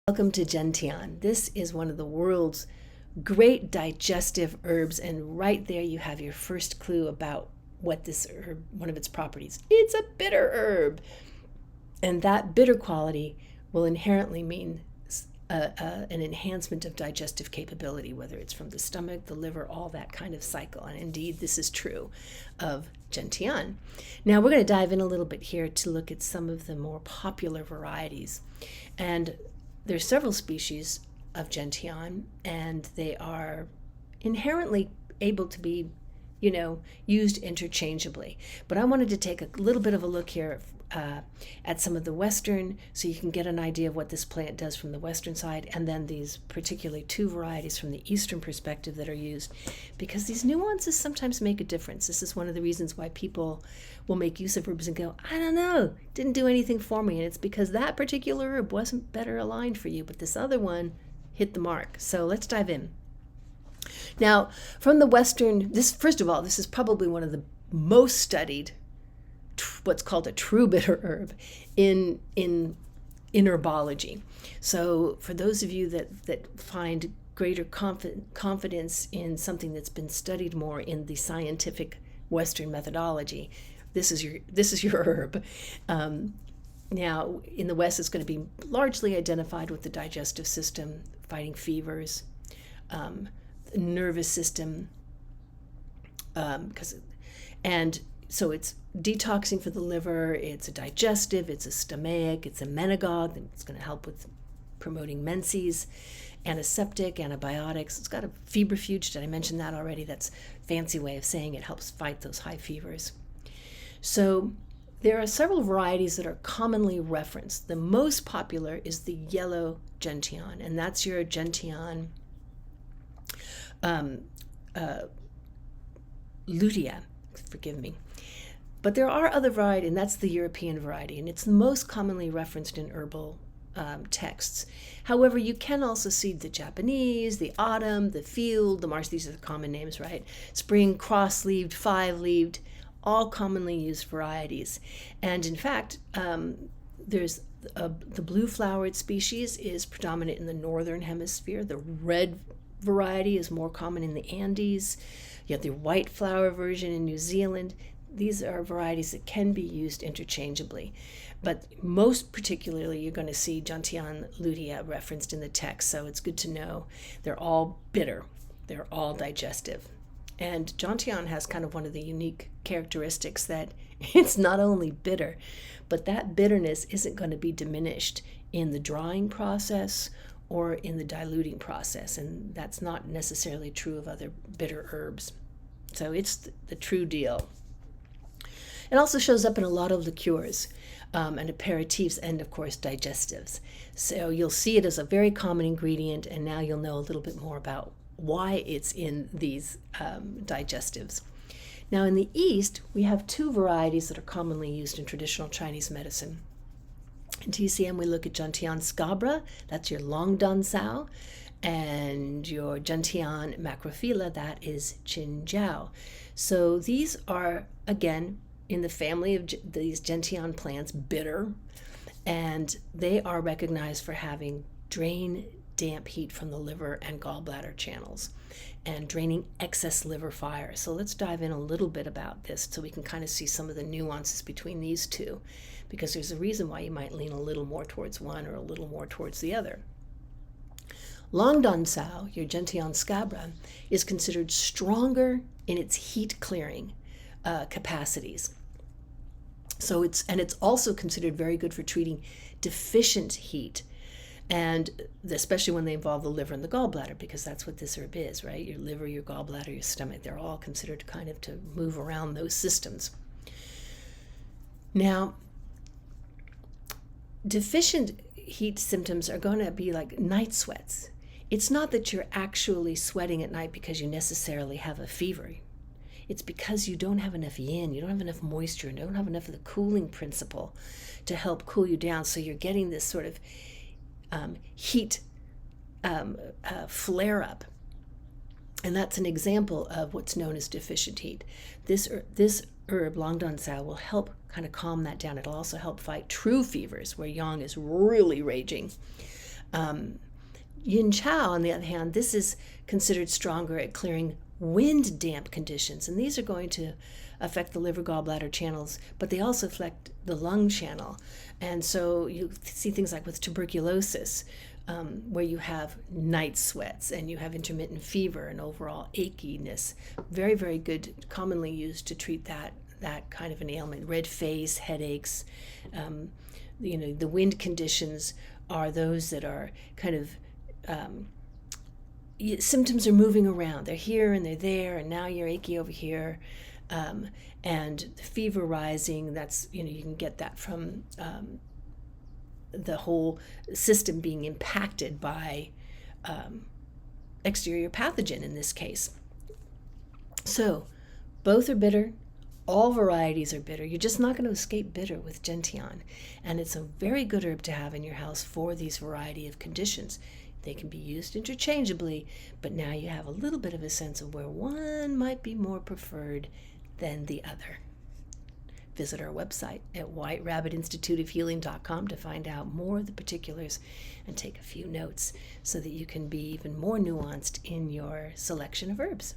Welcome to Gentian. This is one of the world's great digestive herbs, and right there you have your first clue about what this herb, one of its properties. It's a bitter herb, and that bitter quality will inherently mean an enhancement of digestive capability, whether it's from the stomach, the liver, all that kind of cycle. And indeed, this is true of Gentian. Now, we're going to dive in a little bit here to look at some of the more popular varieties. And there's several species of Gentian, and they are inherently able to be, used interchangeably. But I wanted to take a little bit of a look here at some of the Western, so you can get an idea of what this plant does from the Western side, and then these particularly two varieties from the Eastern perspective that are used, because these nuances sometimes make a difference. This is one of the reasons why people will make use of herbs and go, I don't know, didn't do anything for me, and it's because that particular herb wasn't better aligned for you, but this other one hit the mark. So let's dive in. Now, from the Western, first of all, this is probably one of the most studied what's called a true bitter herb in herbology. So for those of you that find greater confidence in something that's been studied more in the scientific Western methodology, this is your herb. Now in the West, it's going to be largely identified with the digestive system, fighting fevers, nervous system, so it's detoxing for the liver, it's a digestive, it's a stomachic, it's a menagogue, it's going to help with promoting menses, antiseptic, antibiotics. It's got a febrifuge. Did I mention that already? That's a fancy way of saying it helps fight those high fevers. So there are several varieties that are commonly referenced. The most popular is the yellow Gentian, and that's your Gentian lutea. Forgive me. But there are other varieties, and that's the European variety, and it's the most commonly referenced in herbal texts. However, you can also see the Japanese, the autumn, the field, the marsh. These are the common names, right? Spring, cross-leaved, five-leaved, all commonly used varieties. And in fact, there's the blue-flowered species is predominant in the northern hemisphere. The red variety is more common in the Andes. You have the white flower version in New Zealand. These are varieties that can be used interchangeably. But most particularly, you're going to see Gentian lutea referenced in the text, so it's good to know they're all bitter. They're all digestive. And Gentian has kind of one of the unique characteristics that it's not only bitter, but that bitterness isn't going to be diminished in the drying process or in the diluting process, and that's not necessarily true of other bitter herbs. So it's the true deal. It also shows up in a lot of liqueurs and aperitifs, and of course digestives. So you'll see it as a very common ingredient, and now you'll know a little bit more about why it's in these digestives. Now in the East, we have two varieties that are commonly used in traditional Chinese medicine. In TCM, we look at Gentian scabra, that's your long dun sao, and your Gentian macrophylla, that is Qinjiao. So these are, again, in the family of these Gentian plants, bitter, and they are recognized for having drain damp heat from the liver and gallbladder channels and draining excess liver fire. So let's dive in a little bit about this so we can kind of see some of the nuances between these two, because there's a reason why you might lean a little more towards one or a little more towards the other. Long dun sao, your Gentian scabra, is considered stronger in its heat clearing capacities. So it's also considered very good for treating deficient heat, and especially when they involve the liver and the gallbladder, because that's what this herb is, right? Your liver, your gallbladder, your stomach, they're all considered kind of to move around those systems. Now, deficient heat symptoms are going to be like night sweats. It's not that you're actually sweating at night because you necessarily have a fever. It's because you don't have enough yin, you don't have enough moisture, you don't have enough of the cooling principle to help cool you down. So you're getting this sort of heat flare up. And that's an example of what's known as deficient heat. This herb, long dun sao, will help kind of calm that down. It'll also help fight true fevers where yang is really raging. Yin Chow, on the other hand, this is considered stronger at clearing wind damp conditions, and these are going to affect the liver gallbladder channels, but they also affect the lung channel. And so you see things like with tuberculosis, where you have night sweats and you have intermittent fever and overall achiness. Very, very good, commonly used to treat that kind of an ailment. Red face, headaches. The wind conditions are those that are kind of symptoms are moving around. They're here and they're there, and now you're achy over here. And the fever rising, that's, you can get that from the whole system being impacted by exterior pathogen in this case. So both are bitter. All varieties are bitter. You're just not going to escape bitter with Gentian. And it's a very good herb to have in your house for these variety of conditions. They can be used interchangeably, but now you have a little bit of a sense of where one might be more preferred than the other. Visit our website at whiterabbitinstituteofhealing.com to find out more of the particulars and take a few notes so that you can be even more nuanced in your selection of herbs.